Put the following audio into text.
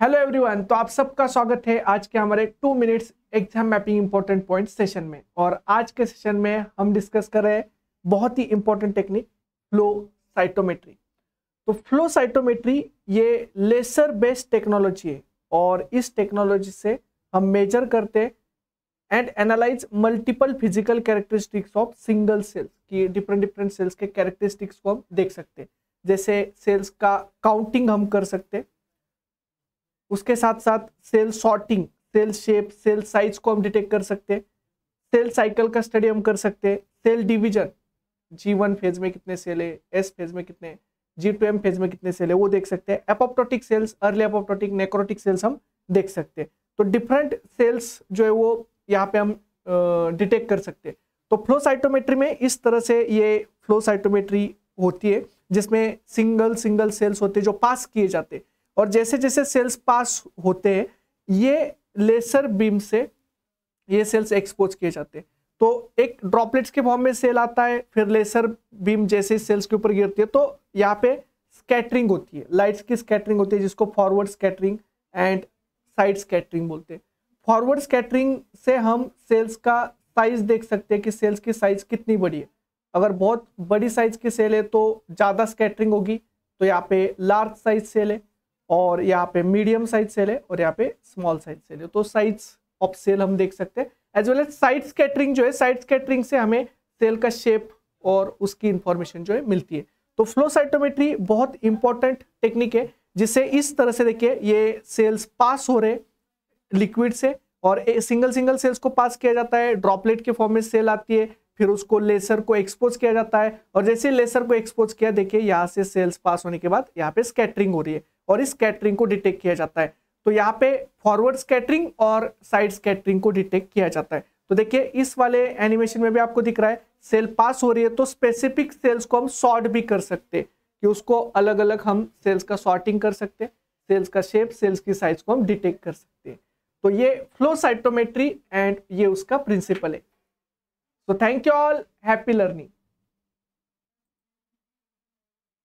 Hello everyone, तो आप सबका स्वागत है आज के हमारे 2 minutes exam mapping important point session में। और आज के सेशन में हम डिस्कस कर रहे हैं बहुत ही इंपॉर्टेंट टेक्निक फ्लो साइटोमेट्री। तो फ्लो साइटोमेट्री ये लेसर बेस्ड टेक्नोलॉजी है और इस टेक्नोलॉजी से हम मेजर करते हैं and analyse multiple physical characteristics of single cells की डिफरेंट सेल्स के कैरेक्टरिस्टिक्स को हम देख सकते हैं। जैसे सेल्स का काउंटिंग हम कर सकते हैं, उसके साथ साथ cell sorting, cell shape, cell size को हम डिटेक्ट कर सकते हैं, सेल साइकिल का स्टडी हम कर सकते हैं, सेल डिवीजन, G1 फेज में कितने सेल है, S फेज में कितने, G2M फेज में कितने सेल है वो देख सकते हैं। Apoptotic cells, early apoptotic, necrotic cells हम देख सकते हैं। तो डिफरेंट सेल्स जो है वो यहाँ पे हम डिटेक्ट कर सकते हैं। तो फ्लो साइटोमेट्री में इस तरह से ये फ्लो साइटोमेट्री होती है जिसमें सिंगल सेल्स होते हैं जो पास किए जाते हैं, और जैसे जैसे सेल्स पास होते हैं ये लेसर बीम से ये सेल्स एक्सपोज किए जाते हैं। तो एक ड्रॉपलेट्स के फॉर्म में सेल आता है, फिर लेसर बीम जैसे सेल्स के ऊपर गिरती है तो यहाँ पे स्कैटरिंग होती है, लाइट्स की स्कैटरिंग होती है जिसको forward scattering and side scattering बोलते हैं। फॉरवर्ड स्कैटरिंग से हम सेल्स का साइज देख सकते हैं कि सेल्स की साइज कितनी बड़ी है। अगर बहुत बड़ी साइज की सेल है तो ज़्यादा स्कैटरिंग होगी, तो यहाँ पे लार्ज साइज सेल है, और यहाँ पे मीडियम साइज सेल है, और यहाँ पे स्मॉल साइज सेल है। तो साइज ऑफ सेल हम देख सकते हैं, as well as side scattering जो है, साइड स्कैटरिंग से हमें सेल का शेप और उसकी इंफॉर्मेशन जो है मिलती है। तो फ्लो साइटोमेट्री बहुत इंपॉर्टेंट टेक्निक है जिससे इस तरह से देखिए ये सेल्स पास हो रहे लिक्विड से, और सिंगल सेल्स को पास किया जाता है, ड्रॉपलेट के फॉर्म में सेल आती है, फिर उसको लेसर को एक्सपोज किया जाता है, और जैसे लेसर को एक्सपोज किया देखिए यहाँ से सेल्स पास होने के बाद यहाँ पे स्कैटरिंग हो रही है और इस स्कैटरिंग को डिटेक्ट किया जाता है। तो यहाँ पे फॉरवर्ड स्कैटरिंग और साइड स्कैटरिंग को डिटेक्ट किया जाता है। तो देखिए इस वाले एनिमेशन में भी आपको दिख रहा है सेल पास हो रही है, तो स्पेसिफिक सेल्स को हम सॉर्ट भी कर सकते हैं कि उसको अलग अलग हम सेल्स का सॉर्टिंग कर सकते हैं, सेल्स का शेप, सेल्स की साइज को हम डिटेक्ट कर सकते हैं। तो ये फ्लो साइटोमेट्री एंड ये उसका प्रिंसिपल है। So thank you all, happy learning.